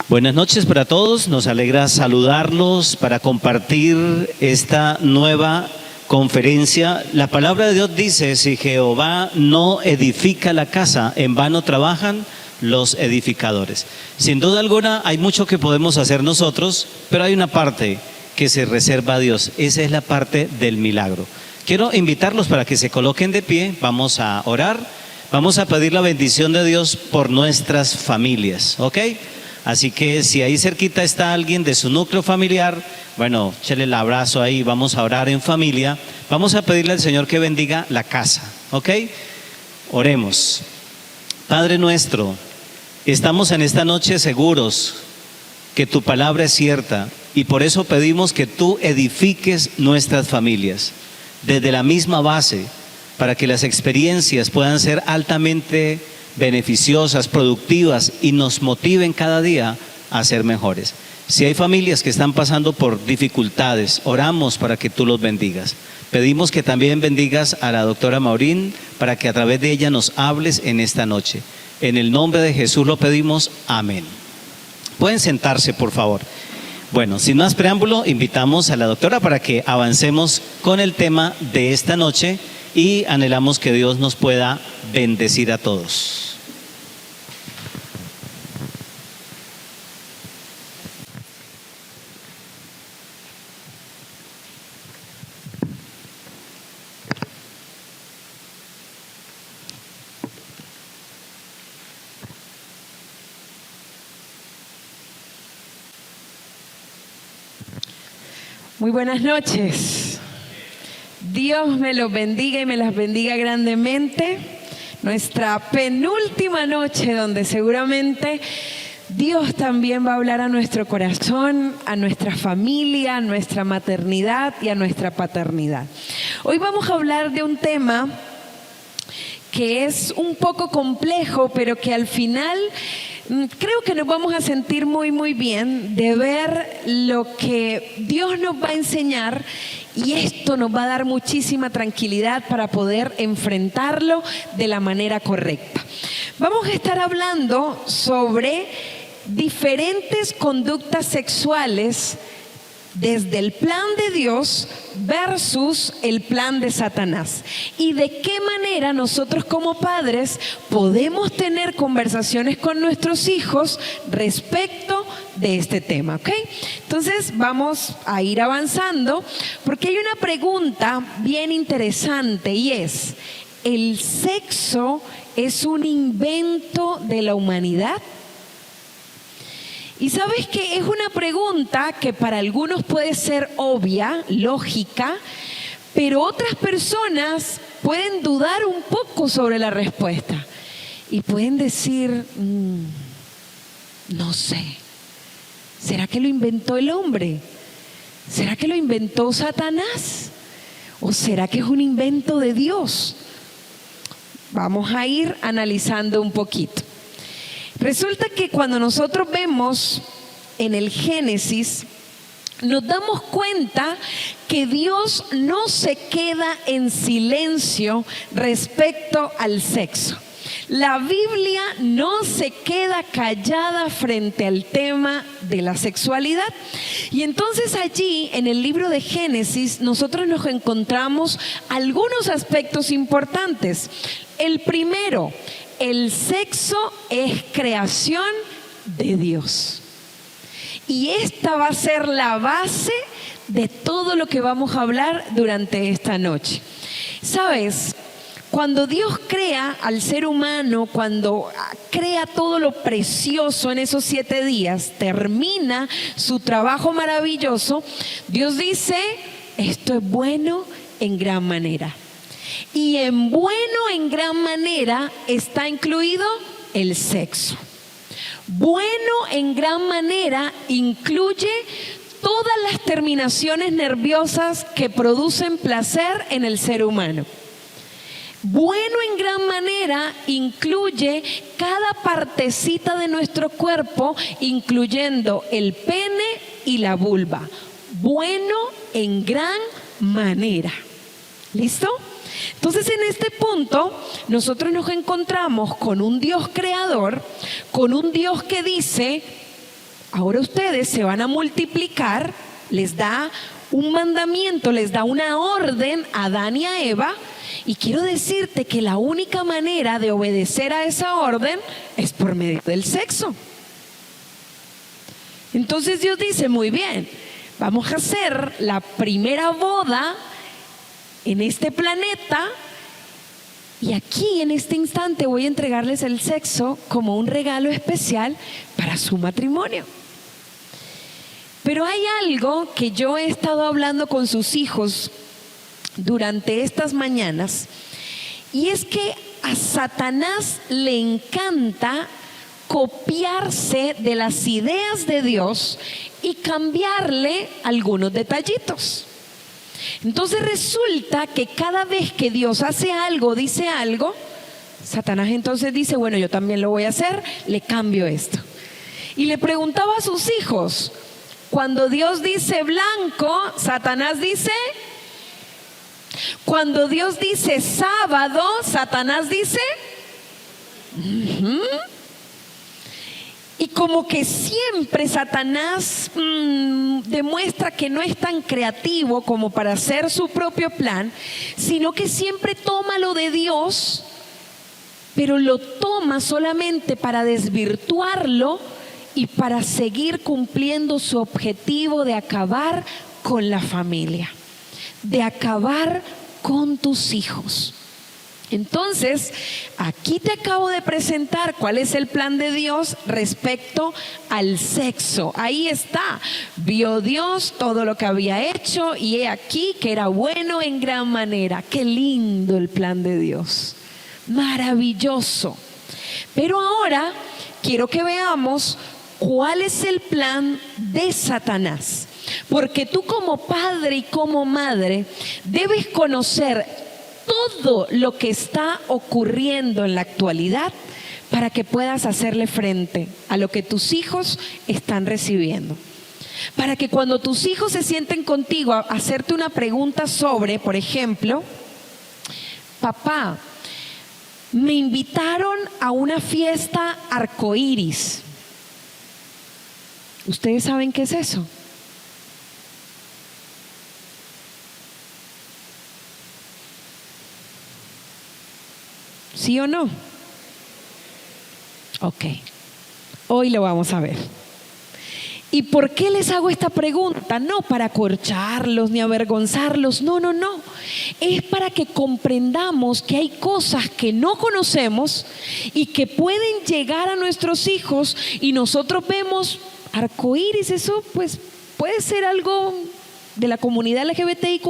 Buenas noches para todos, nos alegra saludarlos para compartir esta nueva conferencia. La palabra de Dios dice: si Jehová no edifica la casa, en vano trabajan los edificadores. Sin duda alguna hay mucho que podemos hacer nosotros, pero hay una parte que se reserva a Dios. Esa es la parte del milagro. Quiero invitarlos para que se coloquen de pie. Vamos a orar, vamos a pedir la bendición de Dios por nuestras familias, ¿ok? Así que si ahí cerquita está alguien de su núcleo familiar, bueno, échale el abrazo ahí, vamos a orar en familia. Vamos a pedirle al Señor que bendiga la casa, ¿ok? Oremos. Padre nuestro, estamos en esta noche seguros que tu palabra es cierta y por eso pedimos que tú edifiques nuestras familias desde la misma base, para que las experiencias puedan ser altamente beneficiosas, productivas y nos motiven cada día a ser mejores. Si hay familias que están pasando por dificultades, oramos para que tú los bendigas. Pedimos que también bendigas a la doctora Maurín para que a través de ella nos hables en esta noche. En el nombre de Jesús lo pedimos, amén. Pueden sentarse, por favor. Bueno, sin más preámbulo, invitamos a la doctora para que avancemos con el tema de esta noche y anhelamos que Dios nos pueda bendecir a todos. Muy buenas noches. Dios me los bendiga y me las bendiga grandemente. Nuestra penúltima noche donde seguramente Dios también va a hablar a nuestro corazón, a nuestra familia, a nuestra maternidad y a nuestra paternidad. Hoy vamos a hablar de un tema que es un poco complejo, pero que al final creo que nos vamos a sentir muy bien de ver lo que Dios nos va a enseñar, y esto nos va a dar muchísima tranquilidad para poder enfrentarlo de la manera correcta. Vamos a estar hablando sobre diferentes conductas sexuales desde el plan de Dios versus el plan de Satanás, y de qué manera nosotros como padres podemos tener conversaciones con nuestros hijos respecto de este tema, ¿ok? Entonces vamos a ir avanzando porque hay una pregunta bien interesante, y es: ¿el sexo es un invento de la humanidad? Y sabes que es una pregunta que para algunos puede ser obvia, lógica, pero otras personas pueden dudar un poco sobre la respuesta y pueden decir, no sé, ¿será que lo inventó el hombre? ¿Será que lo inventó Satanás? ¿O será que es un invento de Dios? Vamos a ir analizando un poquito. Resulta que cuando nosotros vemos en el Génesis, nos damos cuenta que Dios no se queda en silencio respecto al sexo. La Biblia no se queda callada frente al tema de la sexualidad. Y entonces allí, en el libro de Génesis, nosotros nos encontramos algunos aspectos importantes. El primero: el sexo es creación de Dios. Y esta va a ser la base de todo lo que vamos a hablar durante esta noche. ¿Sabes? Cuando Dios crea al ser humano, cuando crea todo lo precioso en esos 7 días, termina su trabajo maravilloso, Dios dice: esto es bueno en gran manera. Y en bueno en gran manera está incluido el sexo. Bueno en gran manera incluye todas las terminaciones nerviosas que producen placer en el ser humano. Bueno en gran manera incluye cada partecita de nuestro cuerpo, incluyendo el pene y la vulva. Bueno en gran manera. ¿Listo? Entonces, en este punto, nosotros nos encontramos con un Dios creador, con un Dios que dice: ahora ustedes se van a multiplicar, les da un mandamiento, les da una orden a Adán y a Eva, y quiero decirte que la única manera de obedecer a esa orden es por medio del sexo. Entonces Dios dice, muy bien, vamos a hacer la primera boda en este planeta, y aquí en este instante voy a entregarles el sexo como un regalo especial para su matrimonio. Pero hay algo que yo he estado hablando con sus hijos durante estas mañanas, y es que a Satanás le encanta copiarse de las ideas de Dios y cambiarle algunos detallitos. Entonces resulta que cada vez que Dios hace algo, dice algo, Satanás entonces dice, bueno, yo también lo voy a hacer, le cambio esto. Y le preguntaba a sus hijos, cuando Dios dice blanco, Satanás dice, cuando Dios dice sábado, Satanás dice, y como que siempre Satanás demuestra que no es tan creativo como para hacer su propio plan, sino que siempre toma lo de Dios, pero lo toma solamente para desvirtuarlo y para seguir cumpliendo su objetivo de acabar con la familia, de acabar con tus hijos. Entonces, aquí te acabo de presentar cuál es el plan de Dios respecto al sexo. Ahí está, vio Dios todo lo que había hecho y he aquí que era bueno en gran manera. Qué lindo el plan de Dios, maravilloso. Pero ahora quiero que veamos cuál es el plan de Satanás, porque tú como padre y como madre debes conocer todo lo que está ocurriendo en la actualidad para que puedas hacerle frente a lo que tus hijos están recibiendo. Para que cuando tus hijos se sienten contigo a hacerte una pregunta sobre, por ejemplo, papá, me invitaron a una fiesta arcoíris. ¿Ustedes saben qué es eso? ¿Sí o no? Ok, hoy lo vamos a ver. ¿Y por qué les hago esta pregunta? No para acorcharlos ni avergonzarlos, no. Es para que comprendamos que hay cosas que no conocemos y que pueden llegar a nuestros hijos y nosotros vemos arcoíris, eso pues puede ser algo de la comunidad LGBTIQ+,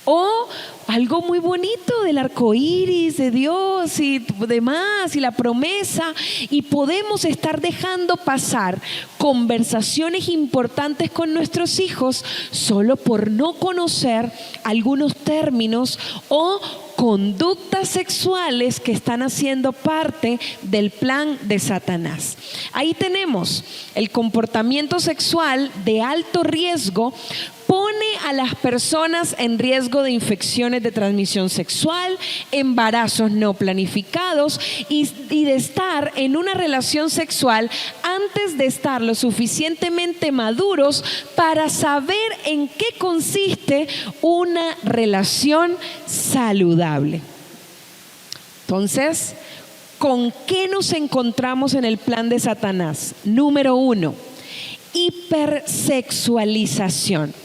o algo muy bonito del arco iris de Dios y demás, y la promesa, y podemos estar dejando pasar conversaciones importantes con nuestros hijos solo por no conocer algunos términos o conductas sexuales que están haciendo parte del plan de Satanás. Ahí tenemos el comportamiento sexual de alto riesgo. Pone a las personas en riesgo de infecciones de transmisión sexual, embarazos no planificados y de estar en una relación sexual antes de estar lo suficientemente maduros para saber en qué consiste una relación saludable. Entonces, ¿con qué nos encontramos en el plan de Satanás? Número 1, hipersexualización.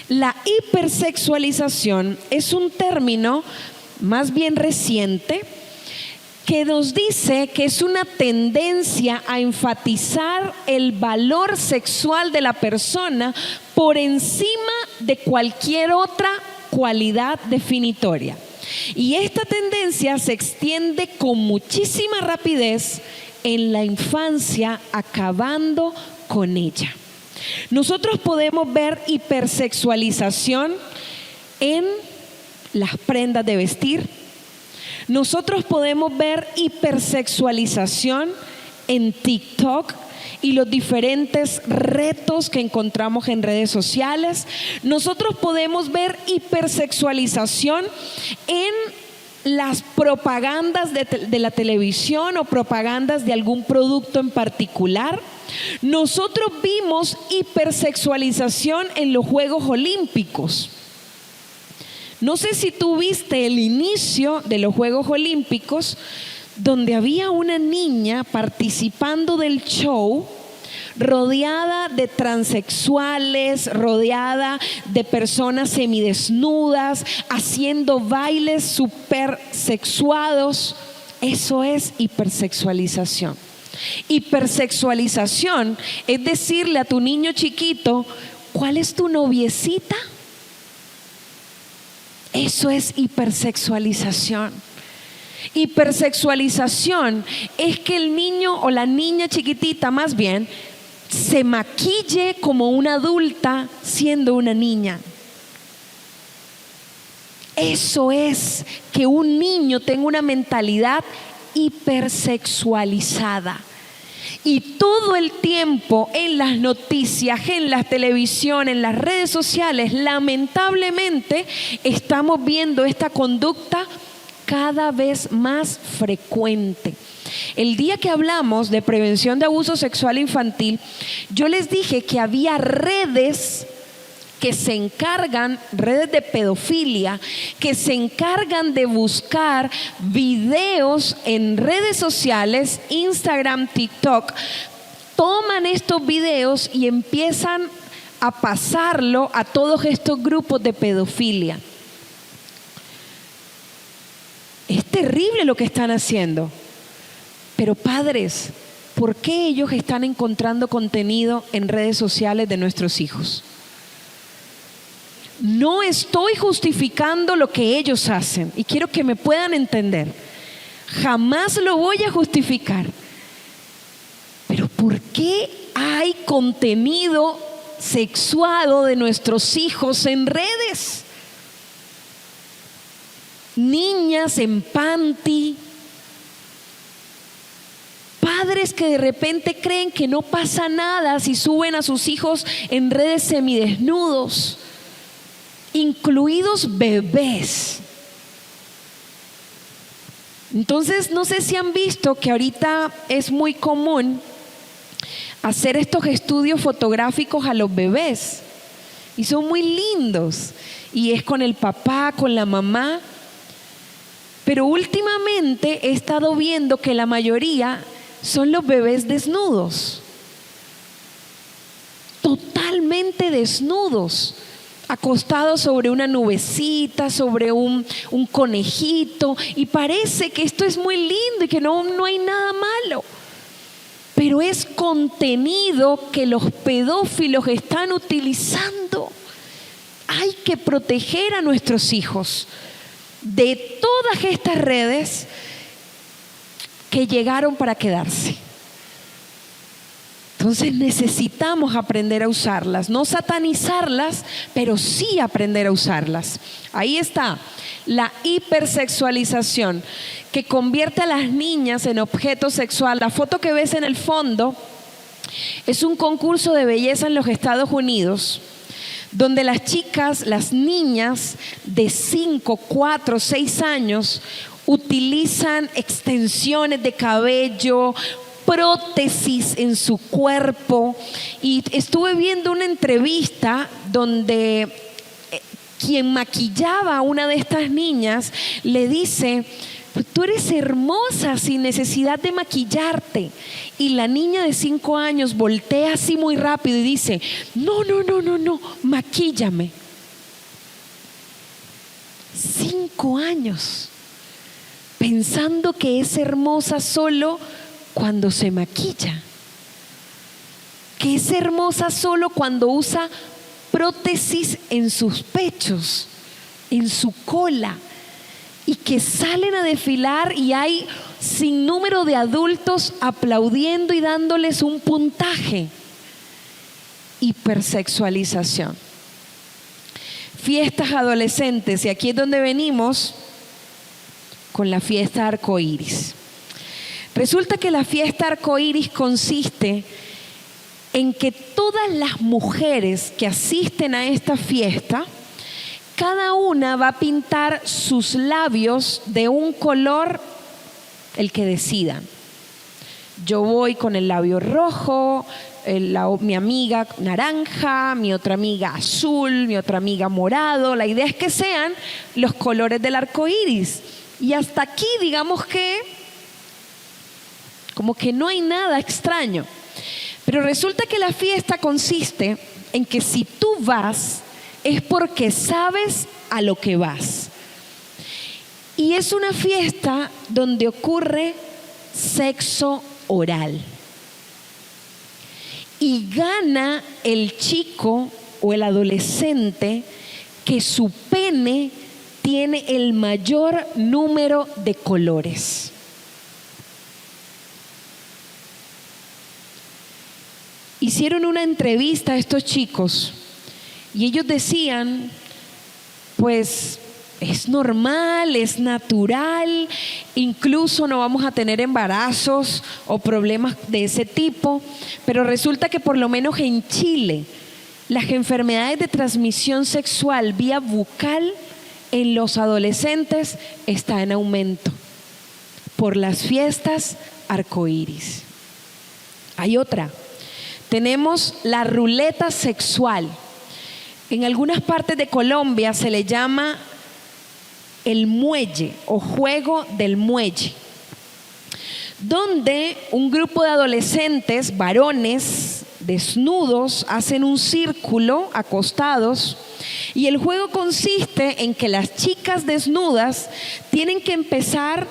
La hipersexualización es un término más bien reciente que nos dice que es una tendencia a enfatizar el valor sexual de la persona por encima de cualquier otra cualidad definitoria. Y esta tendencia se extiende con muchísima rapidez en la infancia, acabando con ella. Nosotros podemos ver hipersexualización en las prendas de vestir. Nosotros podemos ver hipersexualización en TikTok y los diferentes retos que encontramos en redes sociales. Nosotros podemos ver hipersexualización en las propagandas de la televisión o propagandas de algún producto en particular. Nosotros vimos hipersexualización en los Juegos Olímpicos. No sé si tú viste el inicio de los Juegos Olímpicos, donde había una niña participando del show, rodeada de transexuales, rodeada de personas semidesnudas, haciendo bailes súper sexuados. Eso es hipersexualización. Hipersexualización es decirle a tu niño chiquito: ¿cuál es tu noviecita? Eso es hipersexualización. Hipersexualización es que el niño o la niña chiquitita, más bien, se maquille como una adulta siendo una niña. Eso es que un niño tenga una mentalidad hipersexualizada. Y todo el tiempo en las noticias, en la televisión, en las redes sociales, lamentablemente estamos viendo esta conducta cada vez más frecuente. El día que hablamos de prevención de abuso sexual infantil, yo les dije que había redes que se encargan, redes de pedofilia, que se encargan de buscar videos en redes sociales, Instagram, TikTok. Toman estos videos y empiezan a pasarlo a todos estos grupos de pedofilia. Es terrible lo que están haciendo. Pero padres, ¿por qué ellos están encontrando contenido en redes sociales de nuestros hijos? No estoy justificando lo que ellos hacen y quiero que me puedan entender. Jamás lo voy a justificar. Pero ¿por qué hay contenido sexuado de nuestros hijos en redes? Niñas en panty. Padres que de repente creen que no pasa nada si suben a sus hijos en redes semidesnudos, incluidos bebés. Entonces, no sé si han visto que ahorita es muy común hacer estos estudios fotográficos a los bebés y son muy lindos y es con el papá, con la mamá. Pero últimamente he estado viendo que la mayoría son los bebés desnudos, totalmente desnudos, acostados sobre una nubecita, sobre un conejito, y parece que esto es muy lindo y que no hay nada malo. Pero es contenido que los pedófilos están utilizando. Hay que proteger a nuestros hijos de todas estas redes que llegaron para quedarse. Entonces necesitamos aprender a usarlas, no satanizarlas, pero sí aprender a usarlas. Ahí está la hipersexualización, que convierte a las niñas en objeto sexual. La foto que ves en el fondo es un concurso de belleza en los Estados Unidos, donde las chicas, las niñas de 5, 4, 6 años utilizan extensiones de cabello, prótesis en su cuerpo. Y estuve viendo una entrevista donde quien maquillaba a una de estas niñas le dice: tú eres hermosa sin necesidad de maquillarte. Y la niña de 5 años voltea así muy rápido y dice: no, maquíllame. 5 años pensando que es hermosa solo cuando se maquilla, que es hermosa solo cuando usa prótesis en sus pechos, en su cola, y que salen a desfilar y hay sin número de adultos aplaudiendo y dándoles un puntaje. Hipersexualización. Fiestas adolescentes, y aquí es donde venimos con la fiesta arcoíris. Resulta que la fiesta arcoíris consiste en que todas las mujeres que asisten a esta fiesta cada una va a pintar sus labios de un color, el que decidan. Yo voy con el labio rojo, mi amiga naranja, mi otra amiga azul, mi otra amiga morado. La idea es que sean los colores del arco iris. Y hasta aquí, digamos que, como que no hay nada extraño. Pero resulta que la fiesta consiste en que si tú vas, es porque sabes a lo que vas. Y es una fiesta donde ocurre sexo oral. Y gana el chico o el adolescente que su pene tiene el mayor número de colores. Hicieron una entrevista a estos chicos y ellos decían, pues es normal, es natural, incluso no vamos a tener embarazos o problemas de ese tipo, pero resulta que por lo menos en Chile las enfermedades de transmisión sexual vía bucal en los adolescentes está en aumento por las fiestas arcoíris. Hay otra. Tenemos la ruleta sexual. En algunas partes de Colombia se le llama el muelle o juego del muelle, donde un grupo de adolescentes, varones, desnudos, hacen un círculo acostados y el juego consiste en que las chicas desnudas tienen que empezar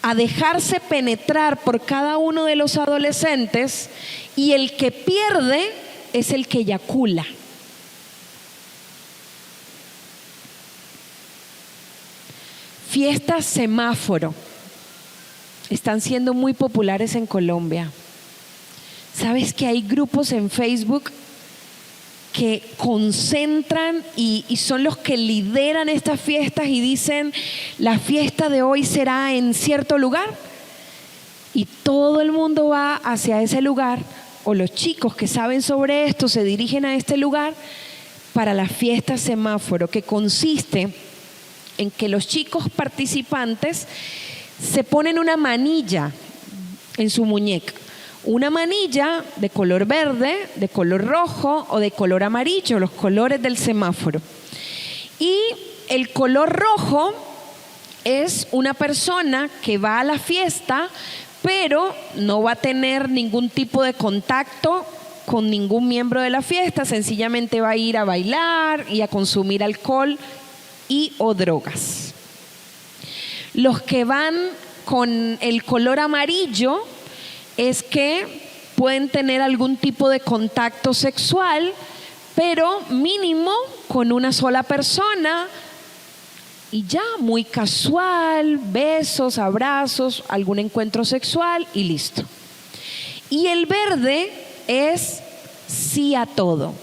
a dejarse penetrar por cada uno de los adolescentes y el que pierde es el que eyacula. Fiestas semáforo están siendo muy populares en Colombia. ¿Sabes que hay grupos en Facebook que concentran y son los que lideran estas fiestas y dicen, la fiesta de hoy será en cierto lugar? Y todo el mundo va hacia ese lugar, o los chicos que saben sobre esto se dirigen a este lugar para la fiesta semáforo, que consiste en que los chicos participantes se ponen una manilla en su muñeca. Una manilla de color verde, de color rojo o de color amarillo, los colores del semáforo. Y el color rojo es una persona que va a la fiesta, pero no va a tener ningún tipo de contacto con ningún miembro de la fiesta, sencillamente va a ir a bailar y a consumir alcohol y o drogas. Los que van con el color amarillo es que pueden tener algún tipo de contacto sexual, pero mínimo con una sola persona y ya, muy casual, besos, abrazos, algún encuentro sexual y listo. Y el verde es sí a todo,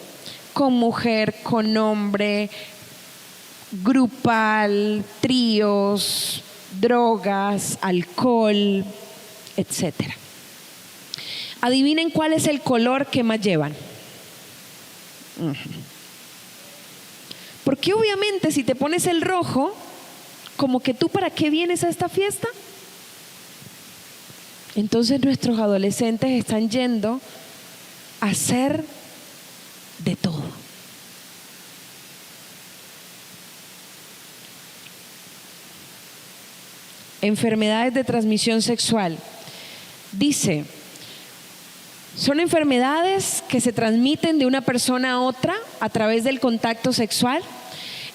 con mujer, con hombre, grupal, tríos, drogas, alcohol, etcétera. Adivinen cuál es el color que más llevan. Porque obviamente si te pones el rojo, como que tú ¿para qué vienes a esta fiesta? Entonces nuestros adolescentes están yendo a hacer de todo. Enfermedades de transmisión sexual. Dice, son enfermedades que se transmiten de una persona a otra a través del contacto sexual.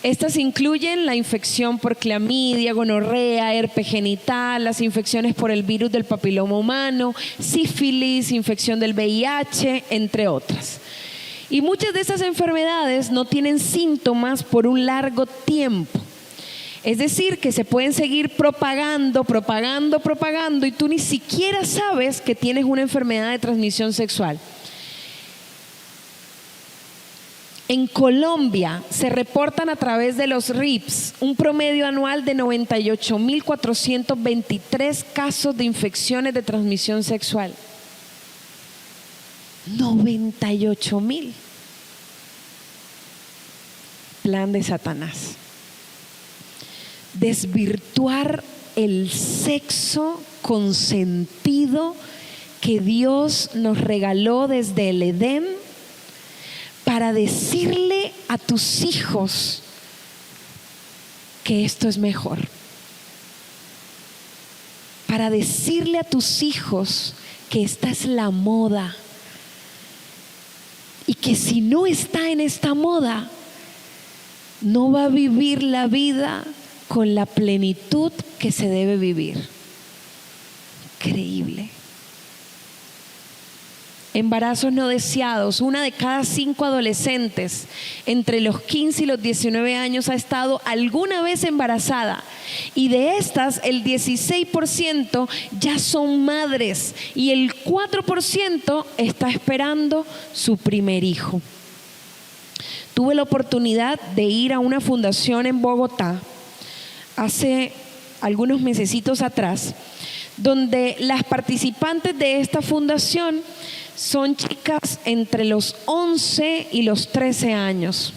Estas incluyen la infección por clamidia, gonorrea, herpes genital, las infecciones por el virus del papiloma humano, sífilis, infección del VIH, entre otras. Y muchas de esas enfermedades no tienen síntomas por un largo tiempo. Es decir, que se pueden seguir propagando y tú ni siquiera sabes que tienes una enfermedad de transmisión sexual. En Colombia se reportan a través de los RIPS un promedio anual de 98.423 casos de infecciones de transmisión sexual. 98.000. plan de Satanás. Desvirtuar el sexo consentido que Dios nos regaló desde el Edén para decirle a tus hijos que esto es mejor. Para decirle a tus hijos que esta es la moda y que si no está en esta moda, no va a vivir la vida con la plenitud que se debe vivir. Increíble. Embarazos no deseados. 1 de cada 5 adolescentes entre los 15 y los 19 años ha estado alguna vez embarazada. Y de estas, el 16% ya son madres y el 4% está esperando su primer hijo. Tuve la oportunidad de ir a una fundación en Bogotá hace algunos mesecitos atrás, donde las participantes de esta fundación son chicas entre los 11 y los 13 años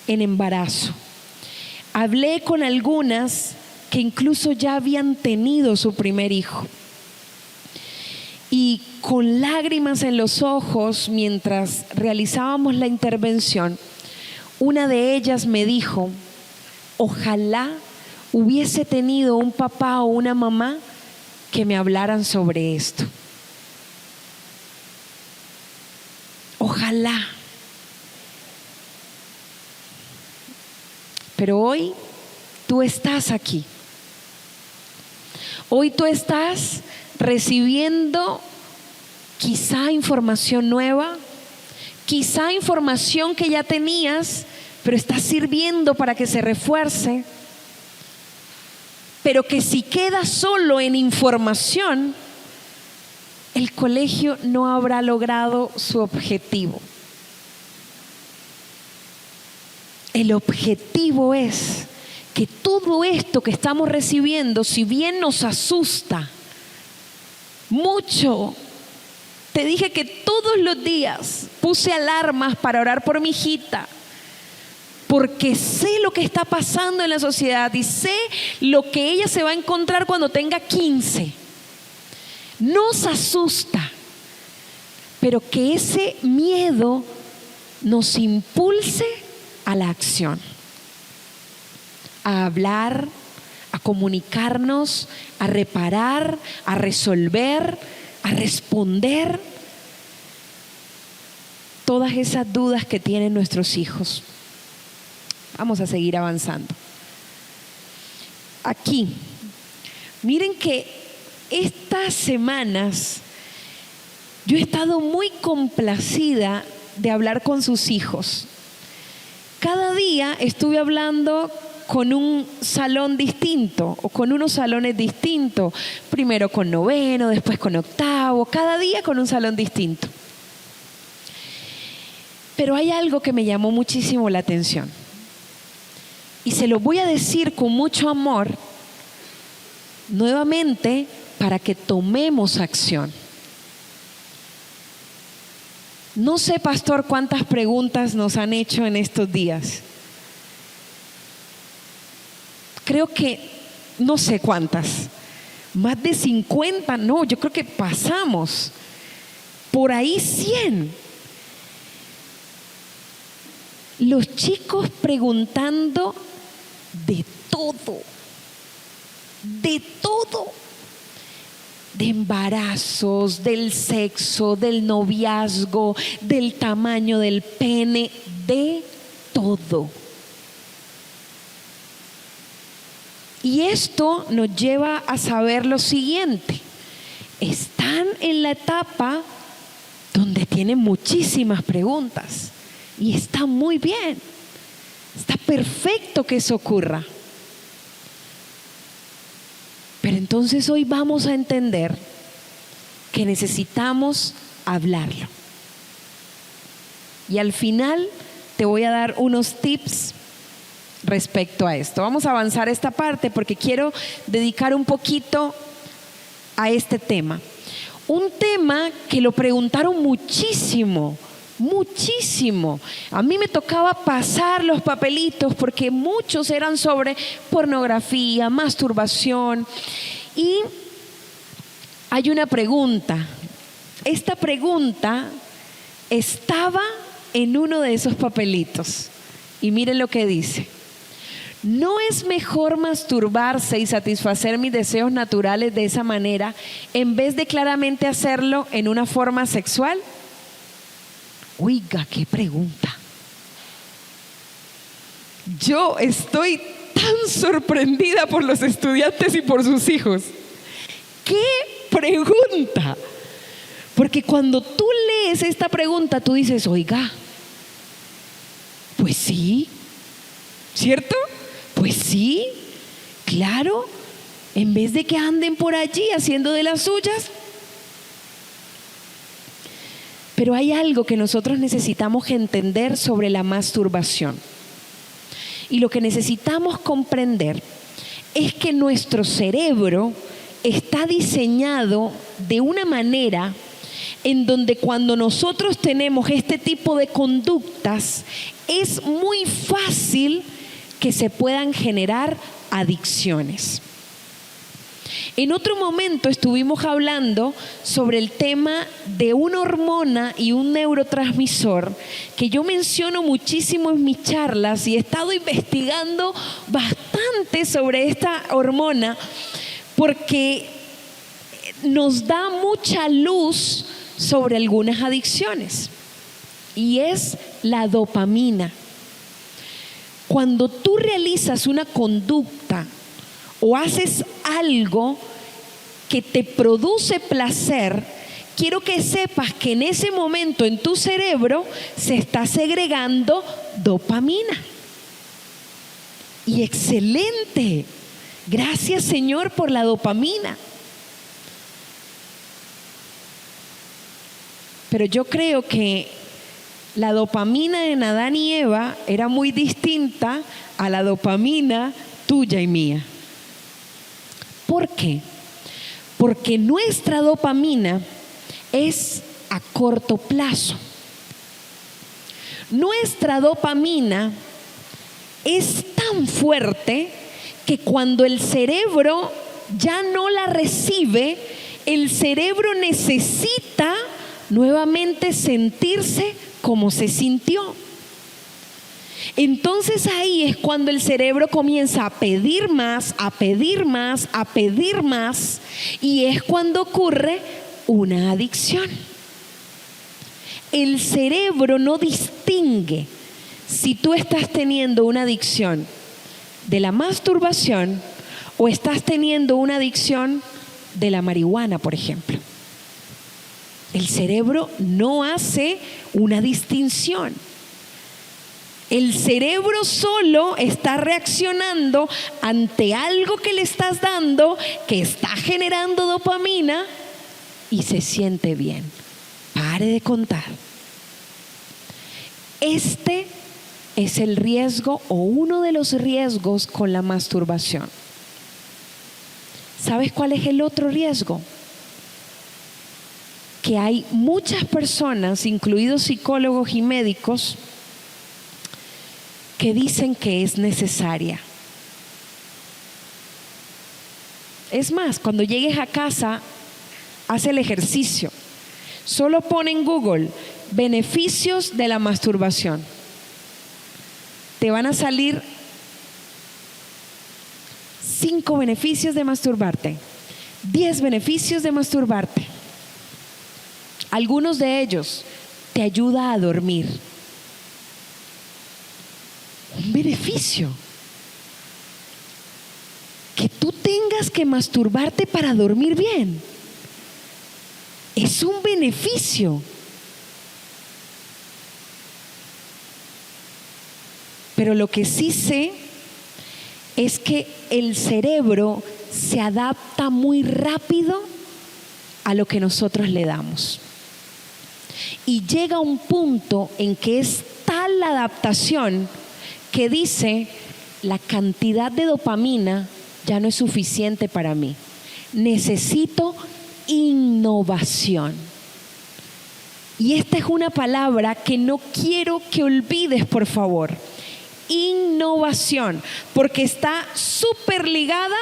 en embarazo. Hablé con algunas que incluso ya habían tenido su primer hijo. Y con lágrimas en los ojos, mientras realizábamos la intervención, una de ellas me dijo: ojalá hubiese tenido un papá o una mamá que me hablaran sobre esto. Ojalá. Pero hoy tú estás aquí. Hoy tú estás recibiendo quizá información nueva, quizá información que ya tenías, pero está sirviendo para que se refuerce. Pero que si queda solo en información, el colegio no habrá logrado su objetivo. El objetivo es que todo esto que estamos recibiendo, si bien nos asusta mucho, te dije que todos los días puse alarmas para orar por mi hijita, porque sé lo que está pasando en la sociedad y sé lo que ella se va a encontrar cuando tenga 15. Nos asusta, pero que ese miedo nos impulse a la acción, a hablar, a comunicarnos, a reparar, a resolver, a responder todas esas dudas que tienen nuestros hijos. Vamos a seguir avanzando. Aquí, miren que estas semanas yo he estado muy complacida de hablar con sus hijos. Cada día estuve hablando con un salón distinto o con unos salones distintos. Primero con noveno, después con octavo, cada día con un salón distinto. Pero hay algo que me llamó muchísimo la atención. Y se lo voy a decir con mucho amor, nuevamente, para que tomemos acción. No sé, pastor, cuántas preguntas nos han hecho en estos días. Creo que, no sé cuántas, más de 50, no, yo creo que pasamos, por ahí 100. Los chicos preguntando de todo, de embarazos, del sexo, del noviazgo, del tamaño del pene, de todo. Y esto nos lleva a saber lo siguiente: están en la etapa donde tienen muchísimas preguntas y está muy bien. Está perfecto que eso ocurra. Pero entonces hoy vamos a entender que necesitamos hablarlo. Y al final te voy a dar unos tips respecto a esto. Vamos a avanzar esta parte porque quiero dedicar un poquito a este tema. Un tema que lo preguntaron muchísimo Muchísimo. A mí me tocaba pasar los papelitos porque muchos eran sobre pornografía, masturbación. Y hay una pregunta. Esta pregunta estaba en uno de esos papelitos. Y miren lo que dice. ¿No es mejor masturbarse y satisfacer mis deseos naturales de esa manera en vez de claramente hacerlo en una forma sexual? Oiga, qué pregunta. Yo estoy tan sorprendida por los estudiantes y por sus hijos. ¡Qué pregunta! Porque cuando tú lees esta pregunta, tú dices, oiga, pues sí, ¿cierto? Pues sí, claro, en vez de que anden por allí haciendo de las suyas. Pero hay algo que nosotros necesitamos entender sobre la masturbación. Y lo que necesitamos comprender es que nuestro cerebro está diseñado de una manera en donde cuando nosotros tenemos este tipo de conductas, es muy fácil que se puedan generar adicciones. En otro momento estuvimos hablando sobre el tema de una hormona y un neurotransmisor que yo menciono muchísimo en mis charlas y he estado investigando bastante sobre esta hormona porque nos da mucha luz sobre algunas adicciones y es la dopamina. Cuando tú realizas una conducta o haces algo que te produce placer, quiero que sepas que en ese momento en tu cerebro se está segregando dopamina. Y excelente. Gracias, Señor, por la dopamina. Pero yo creo que la dopamina en Adán y Eva era muy distinta a la dopamina tuya y mía. ¿Por qué? Porque nuestra dopamina es a corto plazo. Nuestra dopamina es tan fuerte que cuando el cerebro ya no la recibe, el cerebro necesita nuevamente sentirse como se sintió. Entonces ahí es cuando el cerebro comienza a pedir más, a pedir más, a pedir más, y es cuando ocurre una adicción. El cerebro no distingue si tú estás teniendo una adicción de la masturbación o estás teniendo una adicción de la marihuana, por ejemplo. El cerebro no hace una distinción. El cerebro solo está reaccionando ante algo que le estás dando, que está generando dopamina y se siente bien. Pare de contar. Este es el riesgo o uno de los riesgos con la masturbación. ¿Sabes cuál es el otro riesgo? Que hay muchas personas, incluidos psicólogos y médicos, que dicen que es necesaria. Es más, cuando llegues a casa, haz el ejercicio. Solo pon en Google beneficios de la masturbación. Te van a salir 5 beneficios de masturbarte, 10 beneficios de masturbarte. Algunos de ellos te ayuda a dormir. Un beneficio. Que tú tengas que masturbarte para dormir bien. Es un beneficio. Pero lo que sí sé es que el cerebro se adapta muy rápido a lo que nosotros le damos. Y llega un punto en que es tal la adaptación que dice, la cantidad de dopamina ya no es suficiente para mí. Necesito innovación. Y esta es una palabra que no quiero que olvides, por favor. Innovación, porque está súper ligada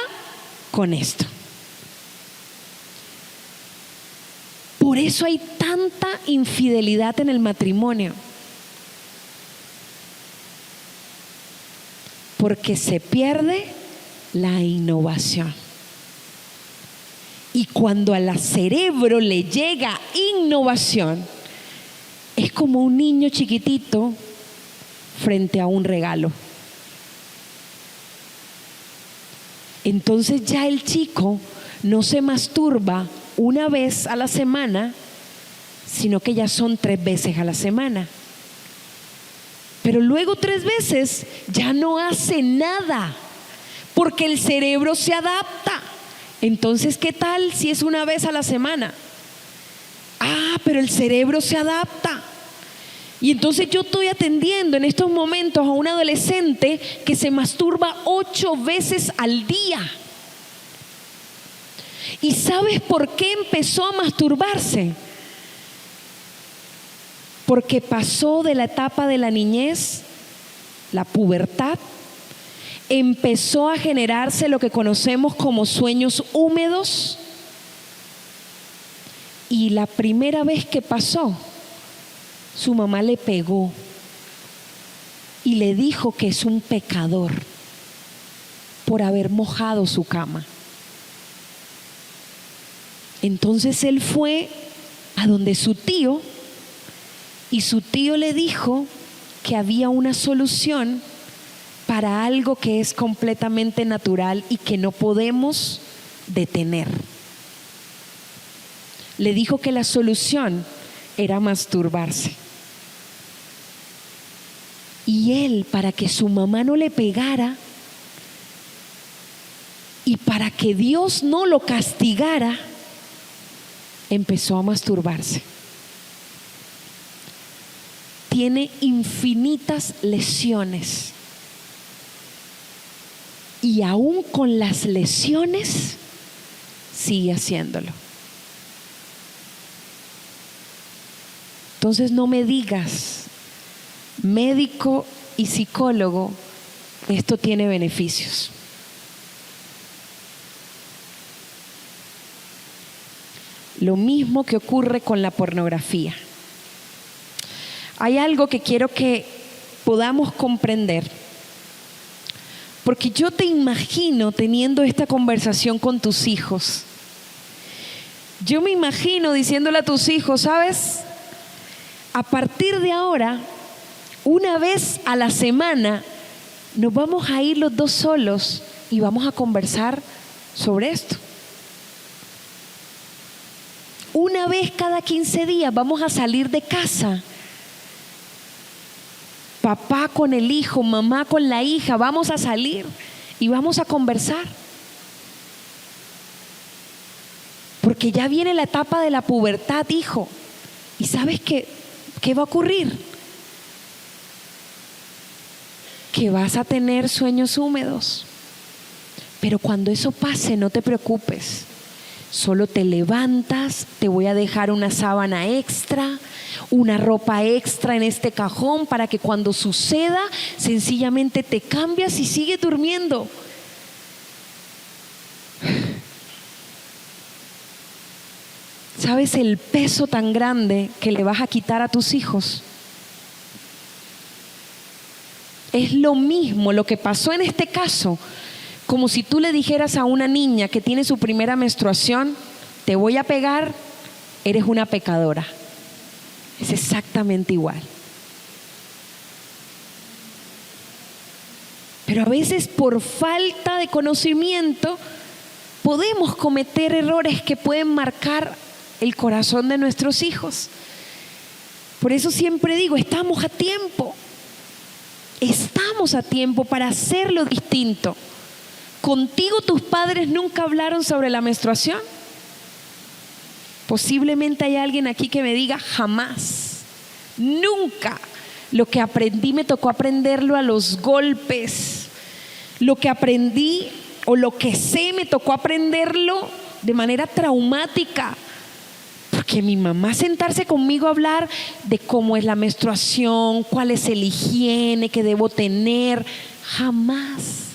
con esto. Por eso hay tanta infidelidad en el matrimonio. Porque se pierde la innovación. Y cuando al cerebro le llega innovación, es como un niño chiquitito frente a un regalo. Entonces ya el chico no se masturba una vez a la semana, sino que ya son 3 veces a la semana. Pero luego 3 veces ya no hace nada, porque el cerebro se adapta. Entonces, ¿qué tal si es una vez a la semana? Pero el cerebro se adapta. Y entonces yo estoy atendiendo en estos momentos a un adolescente que se masturba 8 veces al día. ¿Y sabes por qué empezó a masturbarse? Porque pasó de la etapa de la niñez, la pubertad, empezó a generarse lo que conocemos como sueños húmedos. Y la primera vez que pasó, su mamá le pegó y le dijo que es un pecador por haber mojado su cama. Entonces él fue a donde su tío, y su tío le dijo que había una solución para algo que es completamente natural y que no podemos detener. Le dijo que la solución era masturbarse. Y él, para que su mamá no le pegara y para que Dios no lo castigara, empezó a masturbarse. Tiene infinitas lesiones. Y aún con las lesiones, sigue haciéndolo. Entonces no me digas, médico y psicólogo, esto tiene beneficios. Lo mismo que ocurre con la pornografía. Hay algo que quiero que podamos comprender, porque yo te imagino teniendo esta conversación con tus hijos. Yo me imagino diciéndole a tus hijos, ¿sabes? A partir de ahora, una vez a la semana, nos vamos a ir los dos solos y vamos a conversar sobre esto. Una vez cada 15 días vamos a salir de casa. Papá con el hijo, mamá con la hija, vamos a salir y vamos a conversar. Porque ya viene la etapa de la pubertad, hijo. ¿Y sabes qué va a ocurrir? Que vas a tener sueños húmedos. Pero cuando eso pase, no te preocupes. Solo te levantas, te voy a dejar una sábana extra, una ropa extra en este cajón para que cuando suceda, sencillamente te cambias y sigues durmiendo. ¿Sabes el peso tan grande que le vas a quitar a tus hijos? Es lo mismo lo que pasó en este caso, como si tú le dijeras a una niña que tiene su primera menstruación, te voy a pegar, eres una pecadora. Es exactamente igual. Pero a veces por falta de conocimiento podemos cometer errores que pueden marcar el corazón de nuestros hijos. Por eso siempre digo, estamos a tiempo. Estamos a tiempo para hacerlo distinto. ¿Contigo tus padres nunca hablaron sobre la menstruación? Posiblemente hay alguien aquí que me diga jamás, nunca. Lo que aprendí me tocó aprenderlo a los golpes. Lo que aprendí o lo que sé me tocó aprenderlo de manera traumática. porque mi mamá sentarse conmigo a hablar de cómo es la menstruación, cuál es el higiene que debo tener, jamás.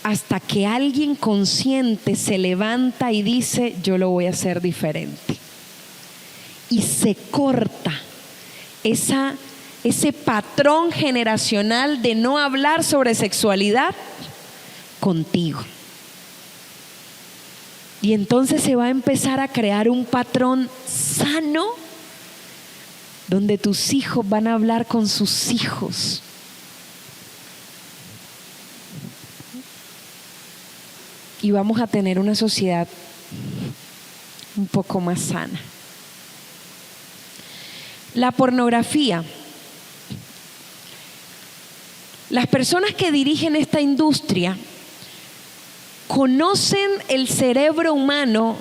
Hasta que alguien consciente se levanta y dice, yo lo voy a hacer diferente. Y se corta ese patrón generacional de no hablar sobre sexualidad contigo. Y entonces se va a empezar a crear un patrón sano donde tus hijos van a hablar con sus hijos. Y vamos a tener una sociedad un poco más sana. La pornografía. Las personas que dirigen esta industria conocen el cerebro humano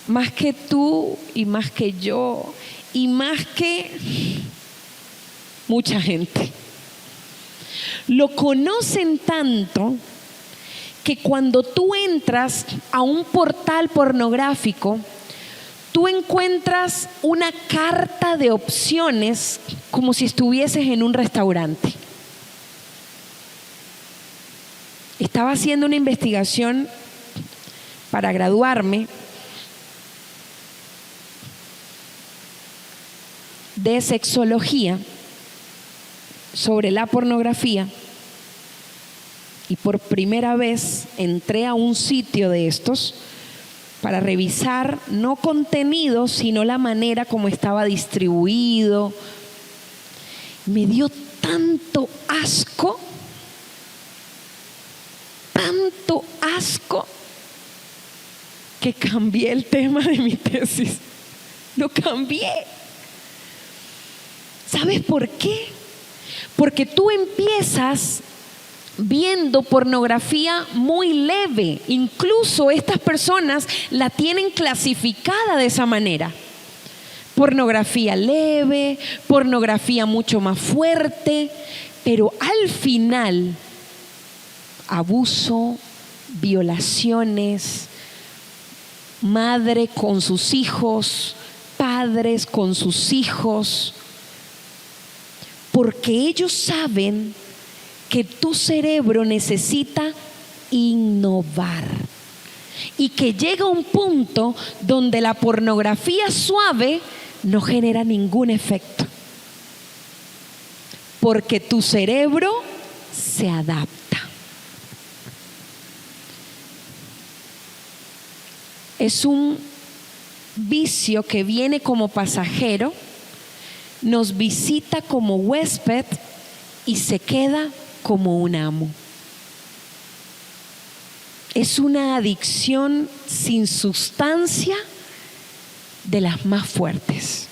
más que tú y más que yo y más que mucha gente. Lo conocen tanto que cuando tú entras a un portal pornográfico, tú encuentras una carta de opciones como si estuvieses en un restaurante. Estaba haciendo una investigación para graduarme de sexología sobre la pornografía. Y por primera vez entré a un sitio de estos para revisar no contenido, sino la manera como estaba distribuido. Me dio tanto asco, que cambié el tema de mi tesis. Lo cambié. ¿Sabes por qué? Porque tú empiezas viendo pornografía muy leve. Incluso estas personas la tienen clasificada de esa manera. Pornografía leve, pornografía mucho más fuerte, pero al final, abuso, violaciones, madre con sus hijos, padres con sus hijos, porque ellos saben que tu cerebro necesita innovar y que llega un punto donde la pornografía suave no genera ningún efecto, porque tu cerebro se adapta. Es un vicio que viene como pasajero, nos visita como huésped y se queda como un amo. Es una adicción sin sustancia de las más fuertes.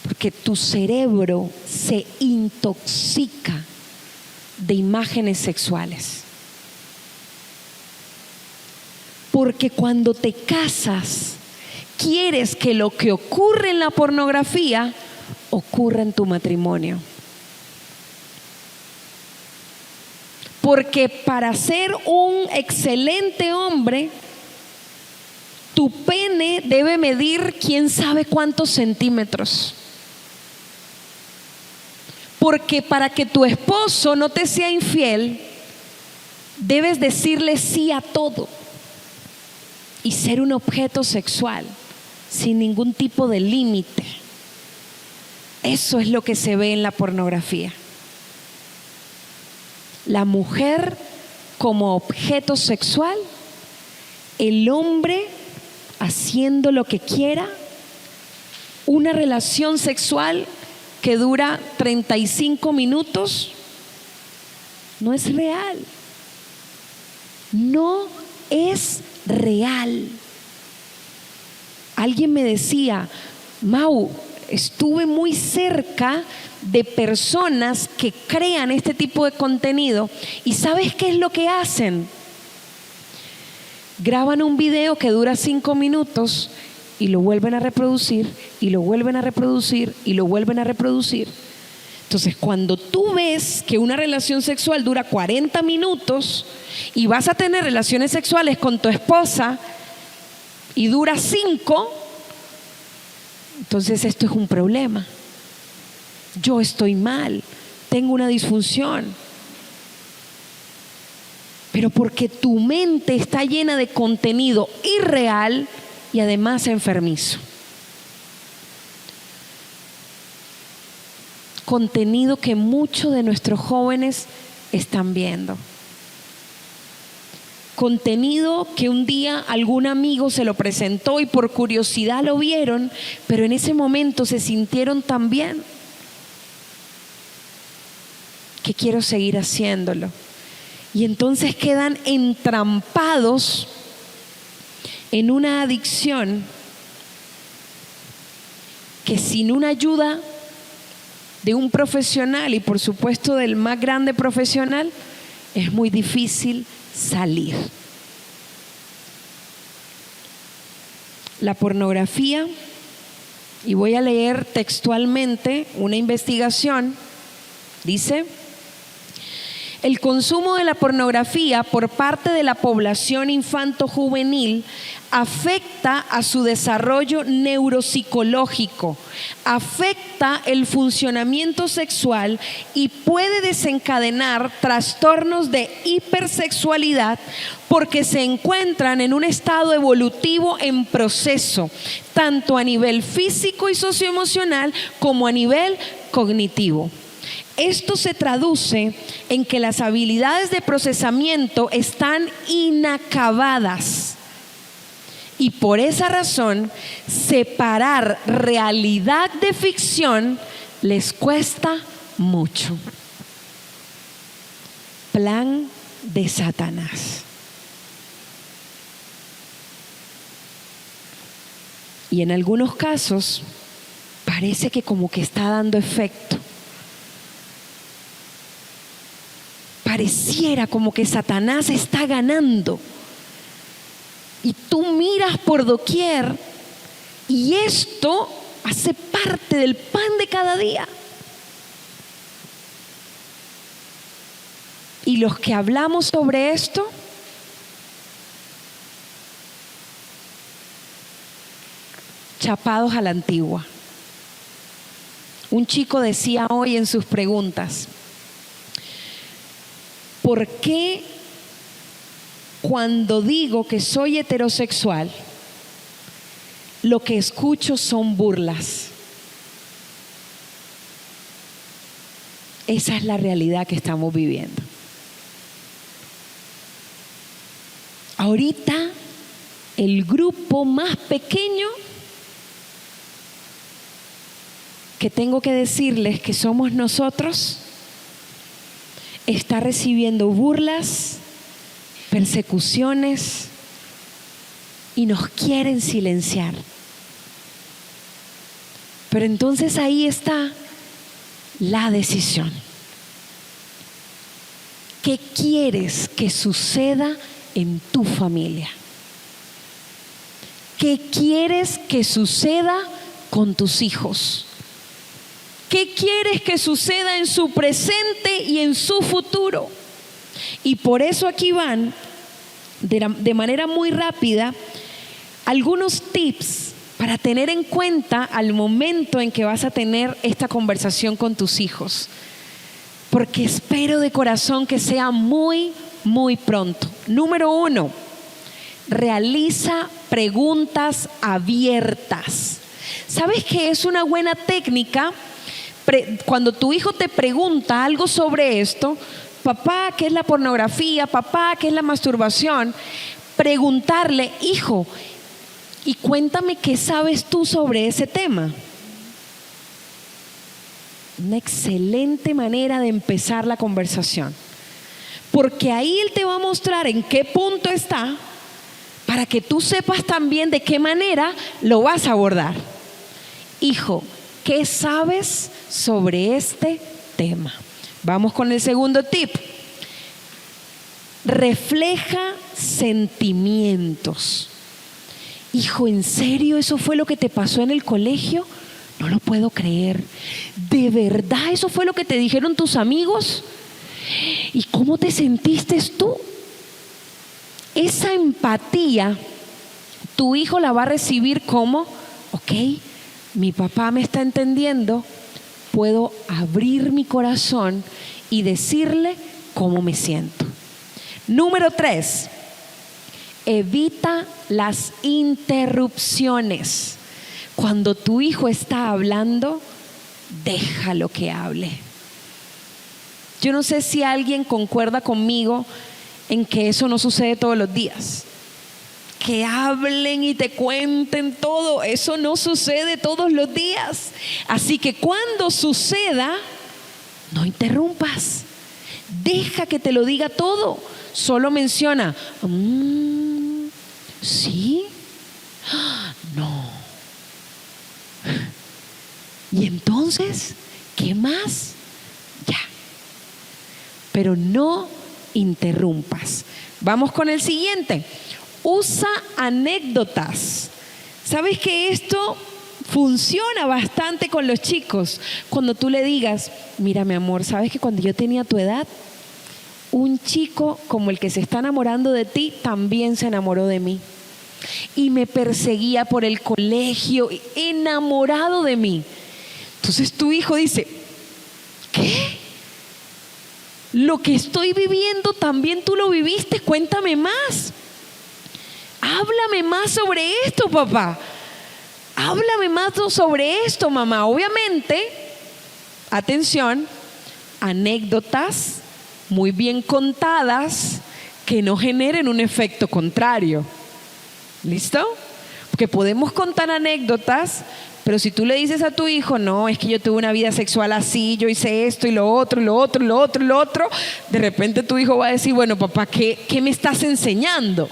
Porque tu cerebro se intoxica de imágenes sexuales. Porque cuando te casas, quieres que lo que ocurre en la pornografía ocurra en tu matrimonio. Porque para ser un excelente hombre, tu pene debe medir quién sabe cuántos centímetros. Porque para que tu esposo no te sea infiel, debes decirle sí a todo y ser un objeto sexual sin ningún tipo de límite. Eso es lo que se ve en la pornografía. La mujer como objeto sexual, el hombre haciendo lo que quiera, una relación sexual que dura 35 minutos, no es real. No es real. Alguien me decía, Mau, estuve muy cerca de personas que crean este tipo de contenido y ¿sabes qué es lo que hacen? Graban un video que dura 5 minutos y lo vuelven a reproducir y lo vuelven a reproducir y lo vuelven a reproducir. Entonces, cuando tú ves que una relación sexual dura 40 minutos y vas a tener relaciones sexuales con tu esposa y dura 5, entonces esto es un problema. Yo estoy mal, tengo una disfunción. Pero porque tu mente está llena de contenido irreal y además enfermizo. Contenido que muchos de nuestros jóvenes están viendo. Contenido que un día algún amigo se lo presentó y por curiosidad lo vieron, pero en ese momento se sintieron tan bien que quiero seguir haciéndolo. Y entonces quedan entrampados en una adicción que sin una ayuda de un profesional y por supuesto del más grande profesional es muy difícil salir. La pornografía, y voy a leer textualmente una investigación, dice: el consumo de la pornografía por parte de la población infanto-juvenil afecta a su desarrollo neuropsicológico, afecta el funcionamiento sexual y puede desencadenar trastornos de hipersexualidad porque se encuentran en un estado evolutivo en proceso, tanto a nivel físico y socioemocional como a nivel cognitivo. Esto se traduce en que las habilidades de procesamiento están inacabadas y por esa razón separar realidad de ficción les cuesta mucho. Plan de Satanás. Y en algunos casos parece que como que está dando efecto. Pareciera como que Satanás está ganando. Y tú miras por doquier y esto hace parte del pan de cada día. Y los que hablamos sobre esto, chapados a la antigua. Un chico decía hoy en sus preguntas: ¿por qué cuando digo que soy heterosexual, lo que escucho son burlas? Esa es la realidad que estamos viviendo. Ahorita, el grupo más pequeño que tengo que decirles que somos nosotros, está recibiendo burlas, persecuciones y nos quieren silenciar. Pero entonces ahí está la decisión. ¿Qué quieres que suceda en tu familia? ¿Qué quieres que suceda con tus hijos? ¿Qué quieres que suceda en su presente y en su futuro? Y por eso aquí van, de manera muy rápida, algunos tips para tener en cuenta al momento en que vas a tener esta conversación con tus hijos. Porque espero de corazón que sea muy, muy pronto. Número 1, realiza preguntas abiertas. ¿Sabes qué es una buena técnica? Cuando tu hijo te pregunta algo sobre esto: papá, ¿qué es la pornografía? Papá, ¿qué es la masturbación? Preguntarle: hijo, y cuéntame qué sabes tú sobre ese tema. Una excelente manera de empezar la conversación, porque ahí él te va a mostrar en qué punto está, para que tú sepas también de qué manera lo vas a abordar. Hijo, ¿qué sabes sobre este tema? Vamos con el segundo tip. Refleja sentimientos. Hijo, ¿en serio eso fue lo que te pasó en el colegio? No lo puedo creer. ¿De verdad eso fue lo que te dijeron tus amigos? ¿Y cómo te sentiste tú? Esa empatía, tu hijo la va a recibir como, ok, mi papá me está entendiendo, puedo abrir mi corazón y decirle cómo me siento. Número 3, evita las interrupciones. Cuando tu hijo está hablando, déjalo que hable. Yo no sé si alguien concuerda conmigo en que eso no sucede todos los días. Que hablen y te cuenten todo, eso no sucede todos los días. Así que cuando suceda, no interrumpas. Deja que te lo diga todo. Solo menciona, ¿sí? No. Y entonces, ¿qué más? Ya. Pero no interrumpas. Vamos con el siguiente. Usa anécdotas. ¿Sabes que esto funciona bastante con los chicos? Cuando tú le digas, mira mi amor, ¿sabes que cuando yo tenía tu edad, un chico como el que se está enamorando de ti también se enamoró de mí? Y me perseguía por el colegio, enamorado de mí. Entonces tu hijo dice, ¿qué? Lo que estoy viviendo también tú lo viviste, cuéntame más. Háblame más sobre esto, papá. Háblame más sobre esto, mamá. Obviamente, atención, anécdotas muy bien contadas que no generen un efecto contrario. ¿Listo? Porque podemos contar anécdotas, pero si tú le dices a tu hijo, no, es que yo tuve una vida sexual así, yo hice esto y lo otro, de repente tu hijo va a decir, bueno, papá, ¿qué me estás enseñando?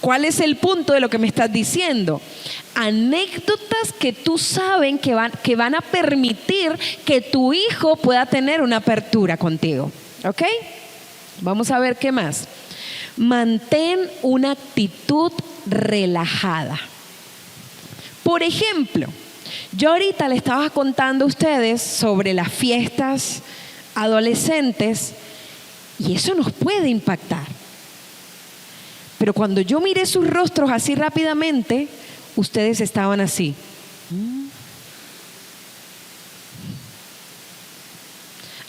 ¿Cuál es el punto de lo que me estás diciendo? Anécdotas que tú sabes que van a permitir que tu hijo pueda tener una apertura contigo. ¿Ok? Vamos a ver qué más. Mantén una actitud relajada. Por ejemplo, yo ahorita le estaba contando a ustedes sobre las fiestas adolescentes y eso nos puede impactar. Pero cuando yo miré sus rostros así rápidamente, ustedes estaban así.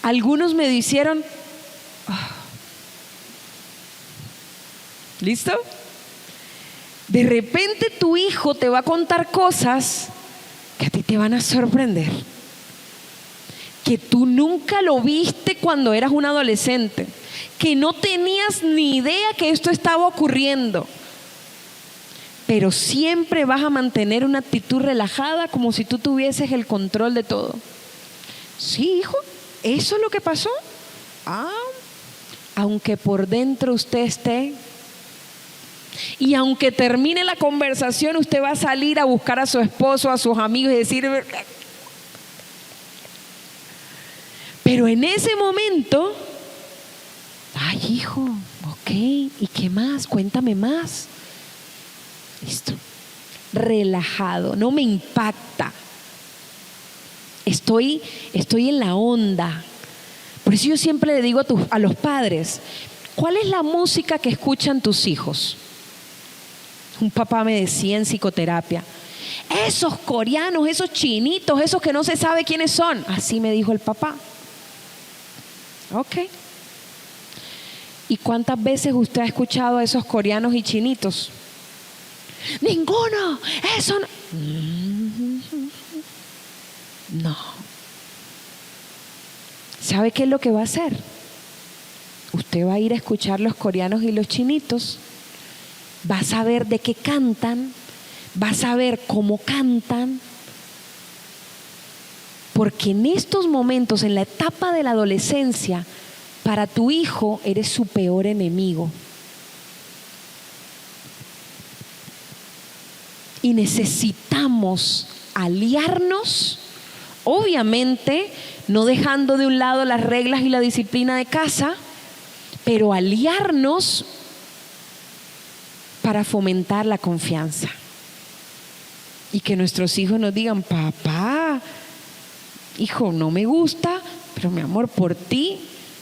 Algunos me hicieron, ¿listo? De repente tu hijo te va a contar cosas que a ti te van a sorprender, que tú nunca lo viste cuando eras un adolescente, que no tenías ni idea que esto estaba ocurriendo, pero siempre vas a mantener una actitud relajada como si tú tuvieses el control de todo. Sí, hijo, eso es lo que pasó. Aunque por dentro usted esté, y aunque termine la conversación, usted va a salir a buscar a su esposo, a sus amigos y decir, pero en ese momento, ay hijo, ok, ¿y qué más? Cuéntame más. Listo. Relajado, no me impacta. Estoy en la onda. Por eso yo siempre le digo a los padres, ¿cuál es la música que escuchan tus hijos? Un papá me decía en psicoterapia, esos coreanos, esos chinitos, esos que no se sabe quiénes son. Así me dijo el papá. Ok. ¿Y cuántas veces usted ha escuchado a esos coreanos y chinitos? Ninguno, eso no. No. ¿Sabe qué es lo que va a hacer? Usted va a ir a escuchar los coreanos y los chinitos, va a saber de qué cantan, va a saber cómo cantan, porque en estos momentos, en la etapa de la adolescencia, para tu hijo eres su peor enemigo. Y necesitamos aliarnos, obviamente no dejando de un lado las reglas y la disciplina de casa, pero aliarnos para fomentar la confianza. Y que nuestros hijos nos digan, papá, hijo, no me gusta, pero mi amor, por ti,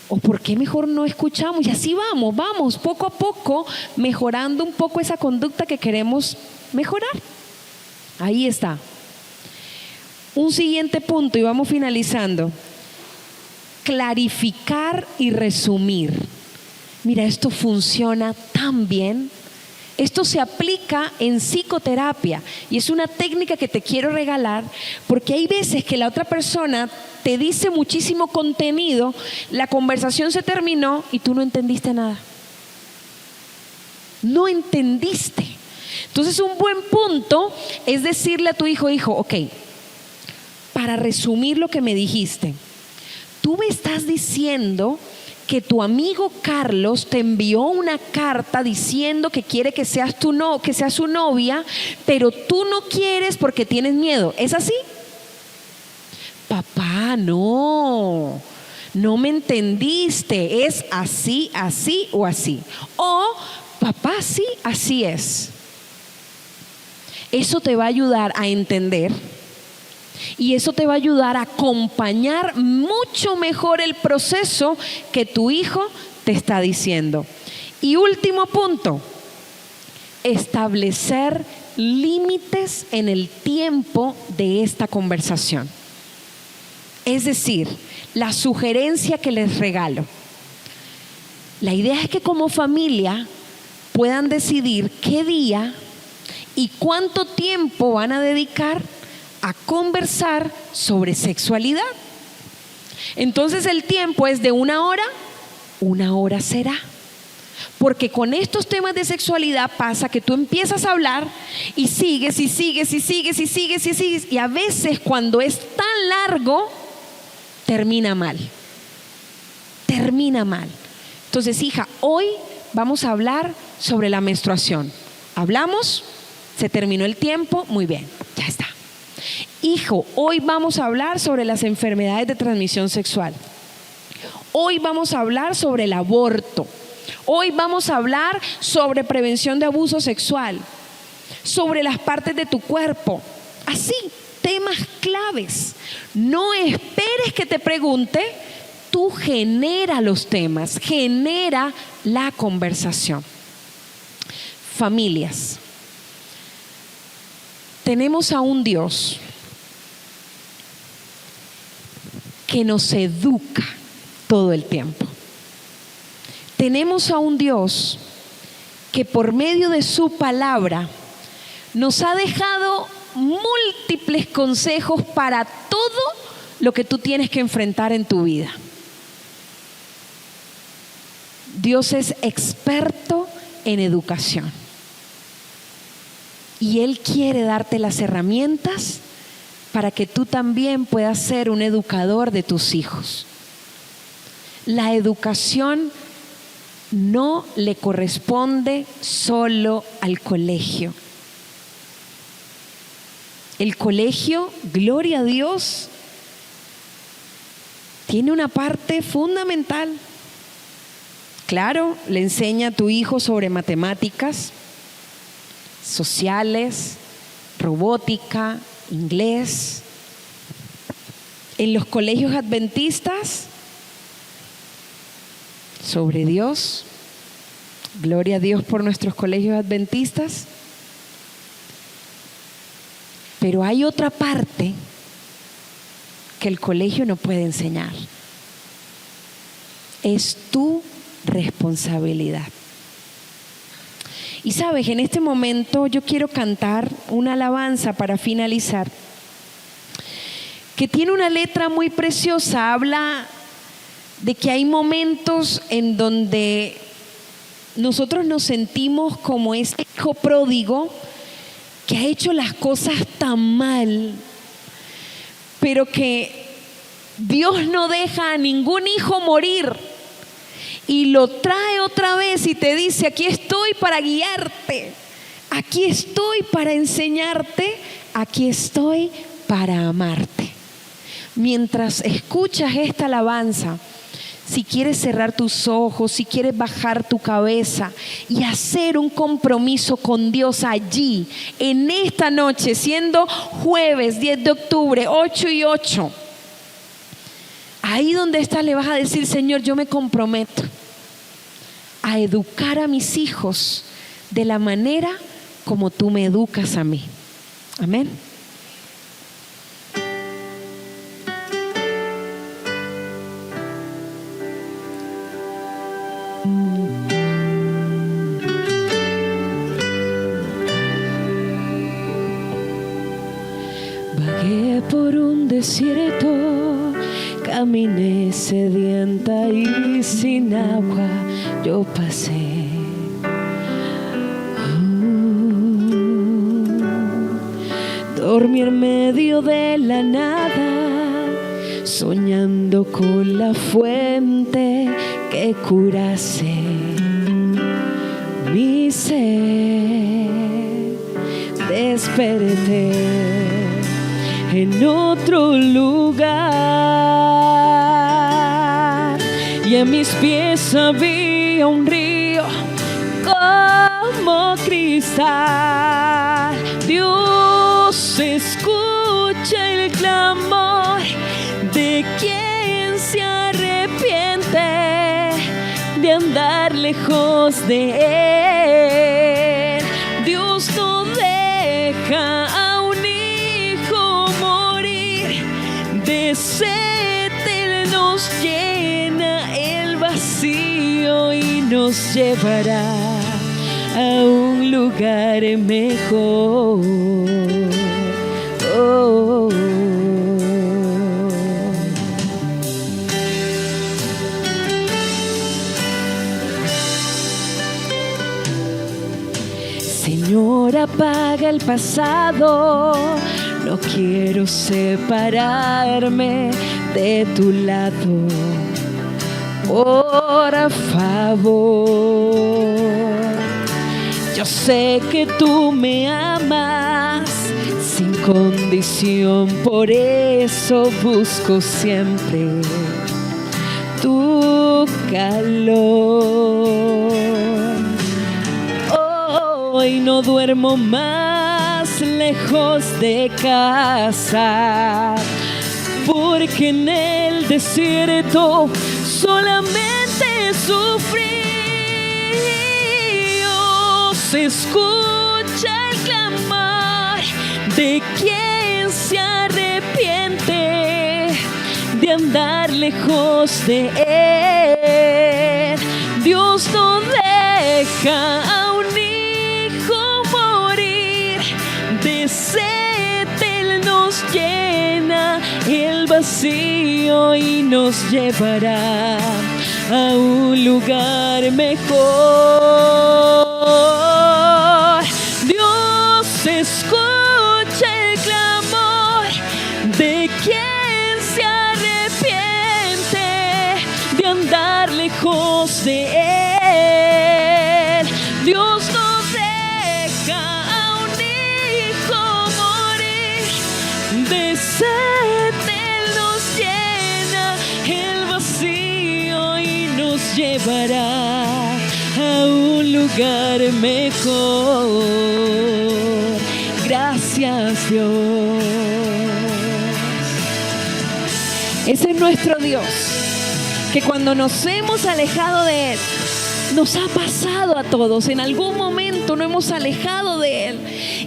o por qué mejor no escuchamos. Y así vamos poco a poco mejorando un poco esa conducta que queremos mejorar. Ahí está. Un siguiente punto y vamos finalizando. Clarificar y resumir. Mira, esto funciona tan bien. Esto se aplica en psicoterapia y es una técnica que te quiero regalar porque hay veces que la otra persona te dice muchísimo contenido, la conversación se terminó y tú no entendiste nada. No entendiste. Entonces un buen punto es decirle a tu hijo, ok, para resumir lo que me dijiste, tú me estás diciendo que tu amigo Carlos te envió una carta diciendo que quiere que seas que seas su novia, pero tú no quieres porque tienes miedo. ¿Es así? Papá, no me entendiste. Es así, así o así. O, papá, sí, así es. Eso te va a ayudar a entender. Y eso te va a ayudar a acompañar mucho mejor el proceso que tu hijo te está diciendo. Y último punto, establecer límites en el tiempo de esta conversación. Es decir, la sugerencia que les regalo. La idea es que como familia puedan decidir qué día y cuánto tiempo van a dedicar a conversar sobre sexualidad. Entonces el tiempo es de 1 hora será. Porque con estos temas de sexualidad pasa que tú empiezas a hablar y sigues y a veces cuando es tan largo termina mal. Entonces, hija, hoy vamos a hablar sobre la menstruación. Hablamos, se terminó el tiempo, muy bien, ya está. Hijo, hoy vamos a hablar sobre las enfermedades de transmisión sexual. Hoy vamos a hablar sobre el aborto. Hoy vamos a hablar sobre prevención de abuso sexual, sobre las partes de tu cuerpo. Así, temas claves. No esperes que te pregunte, tú genera los temas, genera la conversación. Familias, tenemos a un Dios que nos educa todo el tiempo. Tenemos a un Dios que por medio de su palabra nos ha dejado múltiples consejos para todo lo que tú tienes que enfrentar en tu vida. Dios es experto en educación y Él quiere darte las herramientas para que tú también puedas ser un educador de tus hijos. La educación no le corresponde solo al colegio. El colegio, gloria a Dios, tiene una parte fundamental. Claro, le enseña a tu hijo sobre matemáticas, sociales, robótica, inglés. En los colegios adventistas, sobre Dios. Gloria a Dios por nuestros colegios adventistas. Pero hay otra parte que el colegio no puede enseñar. Es tu responsabilidad. Y sabes, en este momento yo quiero cantar una alabanza para finalizar, que tiene una letra muy preciosa. Habla de que hay momentos en donde nosotros nos sentimos como ese hijo pródigo que ha hecho las cosas tan mal, pero que Dios no deja a ningún hijo morir y lo trae otra vez y te dice: aquí estoy para guiarte, aquí estoy para enseñarte, aquí estoy para amarte. Mientras escuchas esta alabanza, si quieres cerrar tus ojos, si quieres bajar tu cabeza y hacer un compromiso con Dios allí, en esta noche, siendo jueves 10 de octubre, 8 y 8, Ahí donde estás le vas a decir: Señor, yo me comprometo a educar a mis hijos de la manera como tú me educas a mí. Amén. Vagué por un desierto, caminé sedienta y sin agua yo pasé. Dormí en medio de la nada, soñando con la fuente que curase mi sed. Desperté en otro lugar y en mis pies había un río como cristal. Dios escucha el clamor de quien se arrepiente de andar lejos de Él. Dios no deja a un hijo morir de sed. Él nos llena el vacío y nos llevará a un lugar mejor. Oh. Señor, apaga el pasado, no quiero separarme de tu lado, por favor. Yo sé que tú me amas sin condición, por eso busco siempre tu calor. Hoy no duermo más lejos de casa, porque en el desierto solamente sufrí. Se escucha el clamor de quien se arrepiente de andar lejos de Él. Dios no deja a un hijo morir de sed. Él nos llena el vacío y nos llevará a un lugar mejor. Dios escucha el clamor de quien se arrepiente de andar lejos de Él. Dios no deja a un hijo morir de sed. Él nos llena el vacío y nos llevará a un lugar mejor. Gracias, Dios. Ese es nuestro Dios, que cuando nos hemos alejado de Él, nos ha pasado a todos. En algún momento nos hemos alejado de Él.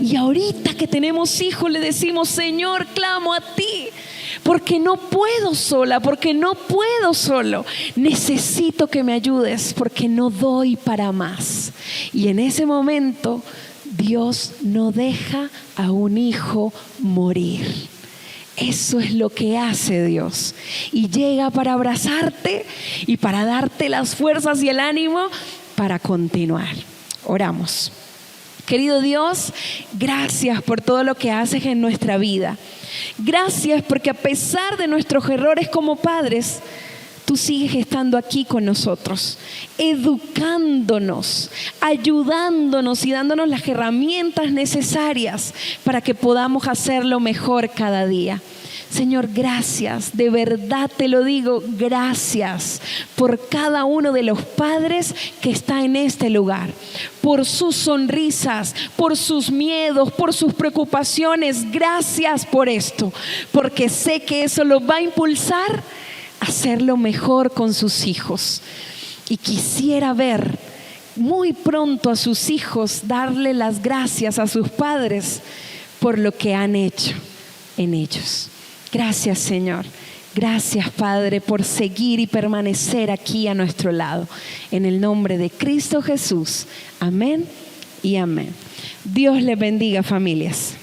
Y ahorita que tenemos hijos, le decimos: Señor, clamo a ti, porque no puedo sola, porque no puedo solo. Necesito que me ayudes, porque no doy para más. Y en ese momento, Dios no deja a un hijo morir. Eso es lo que hace Dios. Y llega para abrazarte y para darte las fuerzas y el ánimo para continuar. Oramos. Querido Dios, gracias por todo lo que haces en nuestra vida. Gracias porque a pesar de nuestros errores como padres, tú sigues estando aquí con nosotros, educándonos, ayudándonos y dándonos las herramientas necesarias para que podamos hacerlo mejor cada día. Señor, gracias, de verdad te lo digo, gracias por cada uno de los padres que está en este lugar, por sus sonrisas, por sus miedos, por sus preocupaciones. Gracias por esto, porque sé que eso los va a impulsar hacerlo mejor con sus hijos. Y quisiera ver muy pronto a sus hijos darle las gracias a sus padres por lo que han hecho en ellos. Gracias, Señor. Gracias, Padre, por seguir y permanecer aquí a nuestro lado. En el nombre de Cristo Jesús. Amén y amén. Dios les bendiga, familias.